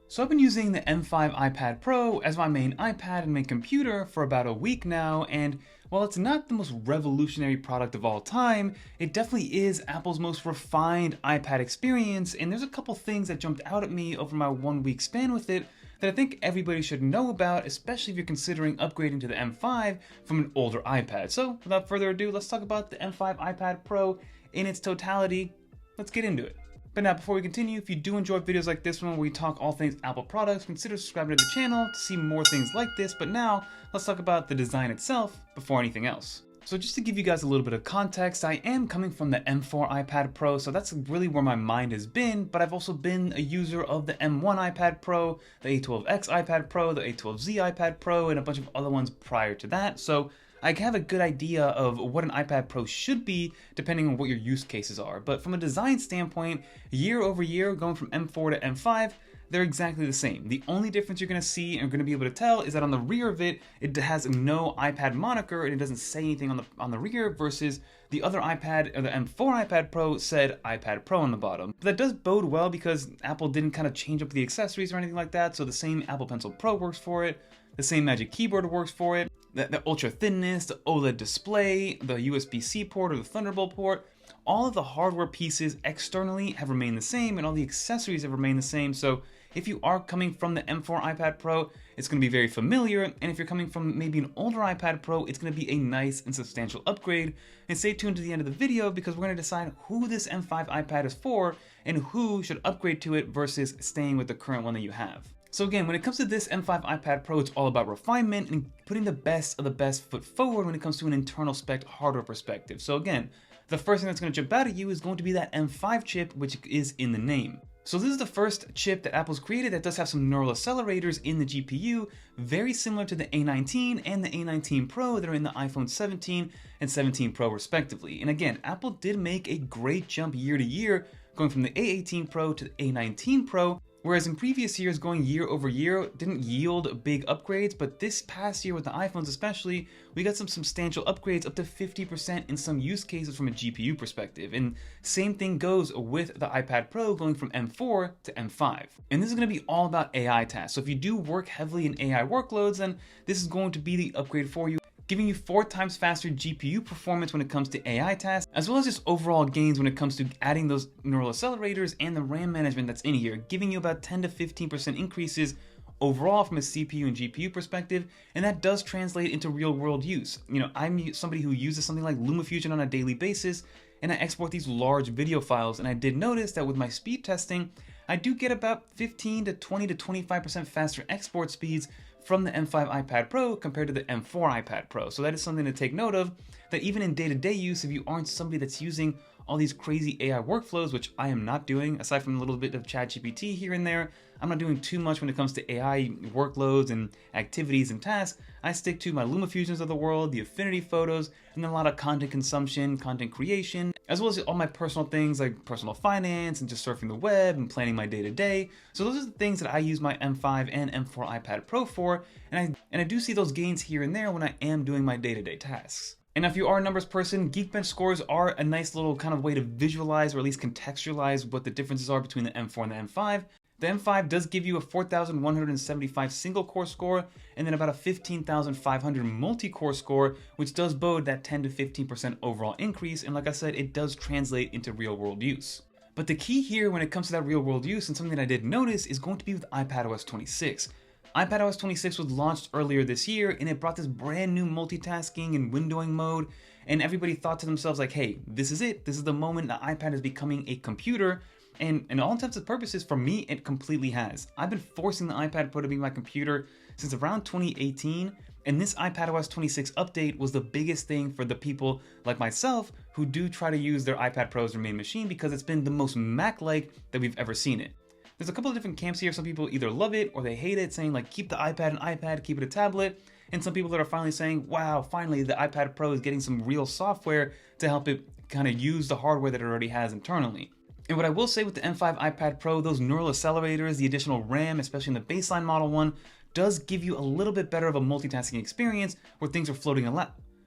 So I've been using the M5 iPad Pro as my main iPad and main computer for about a week now, and while it's not the most revolutionary product of all time, it definitely is Apple's most refined iPad experience, and there's a couple things that jumped out at me over my 1 week span with it that I think everybody should know about, especially if you're considering upgrading to the M5 from an older iPad. So without further ado, let's talk about the M5 iPad Pro in its totality. Let's get into it. But now, before we continue, if you do enjoy videos like this one where we talk all things Apple products, consider subscribing to the channel to see more things like this. But now, let's talk about the design itself before anything else. So just to give you guys a little bit of context, I am coming from the M4 iPad Pro, so that's really where my mind has been, but I've also been a user of the M1 iPad Pro, the A12X iPad Pro, the A12Z iPad Pro, and a bunch of other ones prior to that. So I have a good idea of what an iPad Pro should be depending on what your use cases are. But from a design standpoint, year over year, going from M4 to M5, they're exactly the same. The only difference you're going to see and going to be able to tell is that on the rear of it, it has no iPad moniker and it doesn't say anything on the rear, versus the other iPad, or the M4 iPad Pro, said iPad Pro on the bottom. But that does bode well because Apple didn't kind of change up the accessories or anything like that, so the same Apple Pencil Pro works for it, the same Magic Keyboard works for it, the ultra thinness, the OLED display, the USB-C port or the Thunderbolt port, all of the hardware pieces externally have remained the same and all the accessories have remained the same. So if you are coming from the M4 iPad Pro, it's going to be very familiar, and if you're coming from maybe an older iPad Pro, it's going to be a nice and substantial upgrade. And stay tuned to the end of the video because we're going to decide who this M5 iPad is for and who should upgrade to it versus staying with the current one that you have. So again, when it comes to this M5 iPad Pro, it's all about refinement and putting the best of the best foot forward when it comes to an internal spec hardware perspective. So again, the first thing that's going to jump out at you is going to be that M5 chip, which is in the name. So this is the first chip that Apple's created that does have some neural accelerators in the GPU, very similar to the A19 and the A19 Pro that are in the iPhone 17 and 17 Pro respectively. And again, Apple did make a great jump year to year, going from the A18 Pro to the A19 Pro, whereas in previous years, going year over year didn't yield big upgrades, but this past year with the iPhones especially, we got some substantial upgrades, up to 50% in some use cases from a GPU perspective. And same thing goes with the iPad Pro going from M4 to M5. And this is going to be all about AI tasks. So if you do work heavily in AI workloads, then this is going to be the upgrade for you, giving you 4 times faster GPU performance when it comes to AI tasks, as well as just overall gains when it comes to adding those neural accelerators and the RAM management that's in here, giving you about 10 to 15% increases overall from a CPU and GPU perspective, and that does translate into real world use. You know, I'm somebody who uses something like LumaFusion on a daily basis, and I export these large video files, and I did notice that with my speed testing, I do get about 15 to 20 to 25% faster export speeds from the M5 iPad Pro compared to the M4 iPad Pro. So that is something to take note of, that even in day-to-day use, if you aren't somebody that's using all these crazy AI workflows, which I am not doing, aside from a little bit of ChatGPT here and there, I'm not doing too much when it comes to AI workloads and activities and tasks. I stick to my LumaFusions of the world, the Affinity photos, and then a lot of content consumption, content creation, as well as all my personal things like personal finance and just surfing the web and planning my day-to-day. So those are the things that I use my M5 and M4 iPad Pro for, and I do see those gains here and there when I am doing my day-to-day tasks. And if you are a numbers person, Geekbench scores are a nice little kind of way to visualize or at least contextualize what the differences are between the M4 and the M5. The M5 does give you a 4,175 single core score and then about a 15,500 multi-core score, which does bode that 10 to 15% overall increase. And like I said, it does translate into real world use. But the key here when it comes to that real world use, and something that I did notice, is going to be with iPadOS 26. iPadOS 26 was launched earlier this year, and it brought this brand new multitasking and windowing mode, and everybody thought to themselves like, hey, this is it. This is the moment the iPad is becoming a computer. And in all intents and purposes, for me, it completely has. I've been forcing the iPad Pro to be my computer since around 2018, and this iPadOS 26 update was the biggest thing for the people like myself who do try to use their iPad Pro as their main machine, because it's been the most Mac-like that we've ever seen it. There's a couple of different camps here. Some people either love it or they hate it, saying like, keep the iPad an iPad, keep it a tablet. And some people that are finally saying, wow, finally the iPad Pro is getting some real software to help it kind of use the hardware that it already has internally. And what I will say with the M5 iPad Pro, those neural accelerators, the additional RAM, especially in the baseline model one, does give you a little bit better of a multitasking experience where things are floating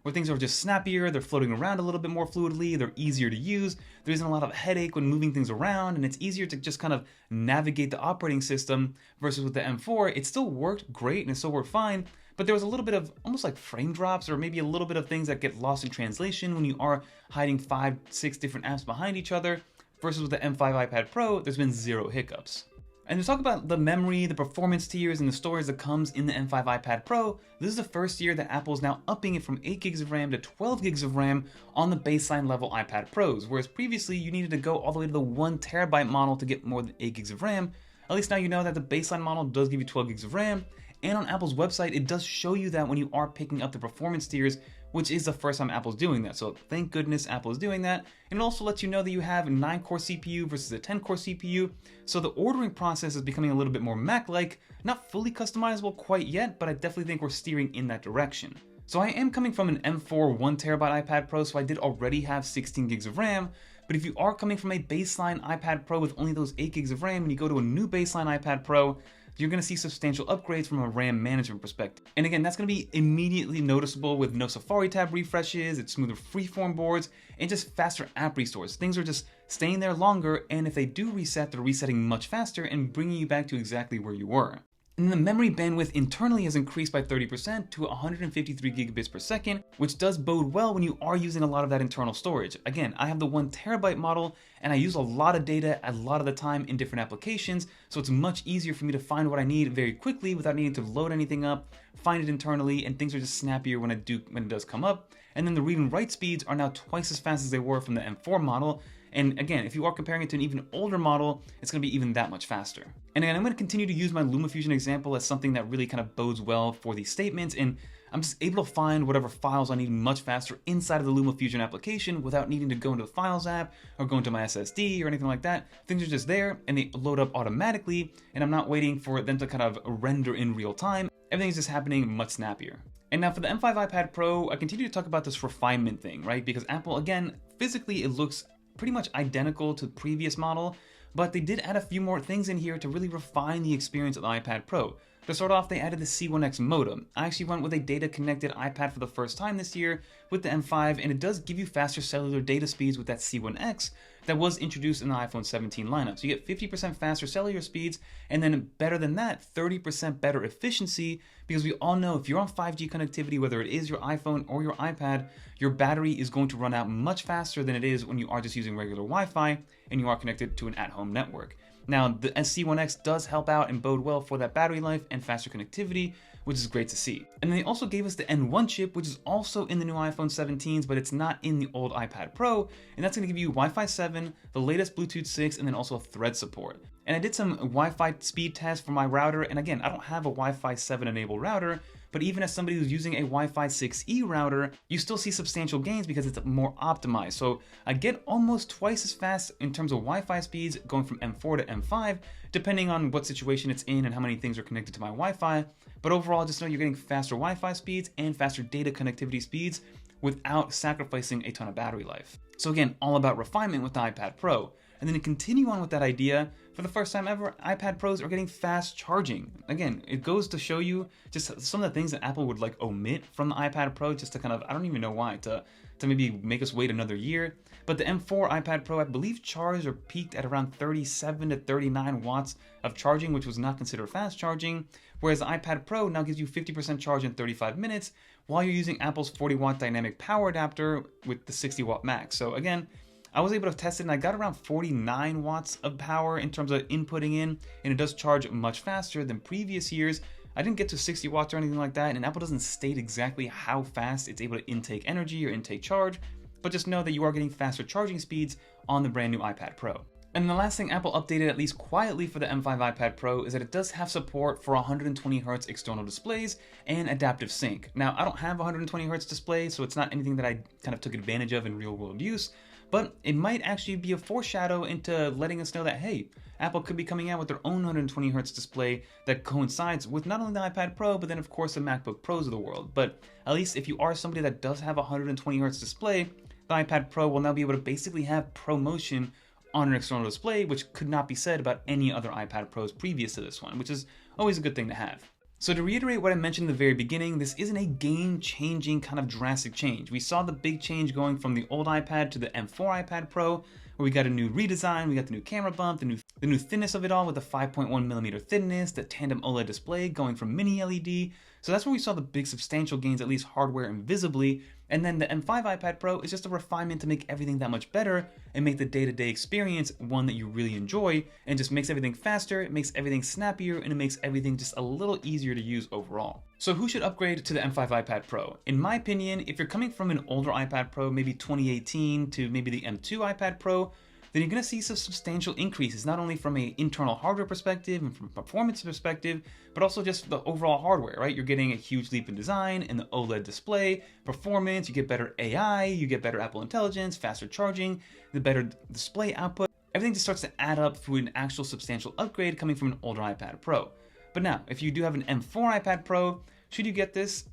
where things are just snappier, they're floating around a little bit more fluidly, they're easier to use, there isn't a lot of headache when moving things around, and it's easier to just kind of navigate the operating system. Versus with the M4, it still worked great and it still worked fine, but there was a little bit of almost like frame drops, or maybe a little bit of things that get lost in translation when you are hiding 5-6 different apps behind each other. Versus with the M5 iPad Pro, there's been zero hiccups. And to talk about the memory, the performance tiers, and the storage that comes in the M5 iPad Pro, this is the first year that Apple is now upping it from 8 gigs of RAM to 12 gigs of RAM on the baseline level iPad Pros, whereas previously you needed to go all the way to the 1 terabyte model to get more than 8 gigs of RAM. At least now you know that the baseline model does give you 12 gigs of RAM, and on Apple's website it does show you that when you are picking up the performance tiers, which is the first time Apple's doing that. So thank goodness Apple is doing that. And it also lets you know that you have a 9-core CPU versus a 10-core CPU. So the ordering process is becoming a little bit more Mac-like, not fully customizable quite yet, but I definitely think we're steering in that direction. So I am coming from an M4 1TB iPad Pro, so I did already have 16 gigs of RAM. But if you are coming from a baseline iPad Pro with only those 8 gigs of RAM and you go to a new baseline iPad Pro, you're going to see substantial upgrades from a RAM management perspective. And again, that's going to be immediately noticeable with no Safari tab refreshes, it's smoother freeform boards, and just faster app restores. Things are just staying there longer, and if they do reset, they're resetting much faster and bringing you back to exactly where you were. And the memory bandwidth internally has increased by 30% to 153 gigabits per second, which does bode well when you are using a lot of that internal storage. Again, I have the 1 terabyte model, and I use a lot of data a lot of the time in different applications, so it's much easier for me to find what I need very quickly without needing to load anything up, find it internally, and things are just snappier when it does come up. And then the read and write speeds are now twice as fast as they were from the M4 model. And again, if you are comparing it to an even older model, it's going to be even that much faster. And again, I'm going to continue to use my LumaFusion example as something that really kind of bodes well for these statements, and I'm just able to find whatever files I need much faster inside of the LumaFusion application without needing to go into the Files app or go into my SSD or anything like that. Things are just there and they load up automatically, and I'm not waiting for them to kind of render in real time. Everything's just happening much snappier. And now for the M5 iPad Pro, I continue to talk about this refinement thing, right? Because Apple, again, physically it looks pretty much identical to the previous model, but they did add a few more things in here to really refine the experience of the iPad Pro. To start off, they added the C1X modem. I actually went with a data-connected iPad for the first time this year with the M5, and it does give you faster cellular data speeds with that C1X that was introduced in the iPhone 17 lineup. So you get 50% faster cellular speeds, and then better than that, 30% better efficiency, because we all know if you're on 5G connectivity, whether it is your iPhone or your iPad, your battery is going to run out much faster than it is when you are just using regular Wi-Fi and you are connected to an at-home network. Now, the C1X does help out and bode well for that battery life and faster connectivity, which is great to see. And they also gave us the N1 chip, which is also in the new iPhone 17s, but it's not in the old iPad Pro, and that's going to give you Wi-Fi 7, the latest Bluetooth 6, and then also Thread support. And I did some Wi-Fi speed tests for my router, and again, I don't have a Wi-Fi 7 enabled router, but even as somebody who's using a Wi-Fi 6E router, you still see substantial gains because it's more optimized. So I get almost twice as fast in terms of Wi-Fi speeds going from M4 to M5, depending on what situation it's in and how many things are connected to my Wi-Fi. But overall, just know you're getting faster Wi-Fi speeds and faster data connectivity speeds without sacrificing a ton of battery life. So again, all about refinement with the iPad Pro. And then to continue on with that idea, for the first time ever, iPad Pros are getting fast charging. Again, it goes to show you just some of the things that Apple would like omit from the iPad Pro just to kind of, I don't even know why, to maybe make us wait another year. But the M4 iPad Pro, I believe, charged or peaked at around 37 to 39 watts of charging, which was not considered fast charging, whereas the iPad Pro now gives you 50% charge in 35 minutes while you're using Apple's 40-watt dynamic power adapter with the 60-watt max. So again, I was able to test it and I got around 49 watts of power in terms of inputting in, and it does charge much faster than previous years. I didn't get to 60 watts or anything like that, and Apple doesn't state exactly how fast it's able to intake energy or intake charge, but just know that you are getting faster charging speeds on the brand new iPad Pro. And the last thing Apple updated, at least quietly, for the M5 iPad Pro is that it does have support for 120Hz external displays and adaptive sync. Now, I don't have a 120Hz display, so it's not anything that I kind of took advantage of in real world use, but it might actually be a foreshadow into letting us know that, hey, Apple could be coming out with their own 120Hz display that coincides with not only the iPad Pro, but then of course the MacBook Pros of the world. But at least if you are somebody that does have a 120Hz display, the iPad Pro will now be able to basically have ProMotion on an external display, which could not be said about any other iPad Pros previous to this one, which is always a good thing to have. So to reiterate what I mentioned in the very beginning, this isn't a game-changing kind of drastic change. We saw the big change going from the old iPad to the M4 iPad Pro, where we got a new redesign, we got the new camera bump, the new thinness of it all with the 5.1mm thickness, the tandem OLED display going from mini LED. So that's where we saw the big substantial gains, at least hardware and visibly. And then the M5 iPad Pro is just a refinement to make everything that much better and make the day-to-day experience one that you really enjoy, and just makes everything faster, it makes everything snappier, and it makes everything just a little easier to use overall. So who should upgrade to the M5 iPad Pro? In my opinion, if you're coming from an older iPad Pro, maybe 2018 to maybe the M2 iPad Pro, then you're going to see some substantial increases, not only from an internal hardware perspective and from a performance perspective, but also just the overall hardware, right? You're getting a huge leap in design and the OLED display, performance, you get better AI, you get better Apple Intelligence, faster charging, the better display output. Everything just starts to add up through an actual substantial upgrade coming from an older iPad Pro. But now, if you do have an M4 iPad Pro, should you get this?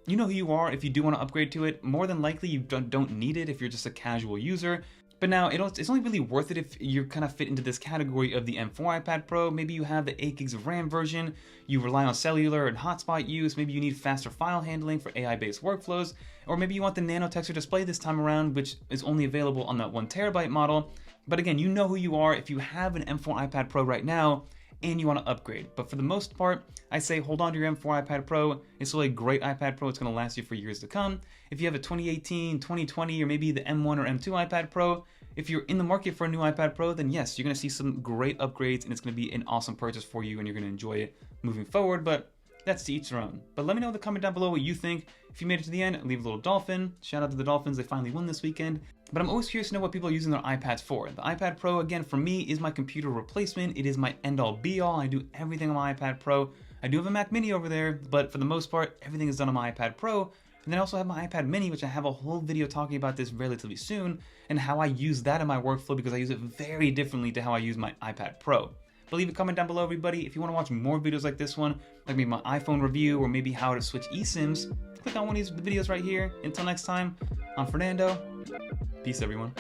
You know who you are if you do want to upgrade to it. More than likely, you don't need it if you're just a casual user. But now, it's only really worth it if you kind of fit into this category of the M4 iPad Pro. Maybe you have the 8 gigs of RAM version, you rely on cellular and hotspot use, maybe you need faster file handling for AI-based workflows, or maybe you want the nano texture display this time around, which is only available on that 1TB model. But again, you know who you are if you have an M4 iPad Pro right now and you want to upgrade. But for the most part, I say hold on to your M4 iPad Pro. It's still a great iPad Pro. It's going to last you for years to come. If you have a 2018, 2020, or maybe the M1 or M2 iPad Pro, if you're in the market for a new iPad Pro, then yes, you're going to see some great upgrades and it's going to be an awesome purchase for you and you're going to enjoy it moving forward. But that's to each their own. But let me know in the comment down below what you think. If you made it to the end, leave a little dolphin. Shout out to the Dolphins, they finally won this weekend. But I'm always curious to know what people are using their iPads for. The iPad Pro, again, for me, is my computer replacement. It is my end-all be-all. I do everything on my iPad Pro. I do have a Mac Mini over there, but for the most part, everything is done on my iPad Pro. And then I also have my iPad Mini, which I have a whole video talking about this relatively soon, and how I use that in my workflow because I use it very differently to how I use my iPad Pro. But leave a comment down below, everybody. If you want to watch more videos like this one, like maybe my iPhone review or maybe how to switch eSIMs, click on one of these videos right here. Until next time, I'm Fernando. Peace, everyone.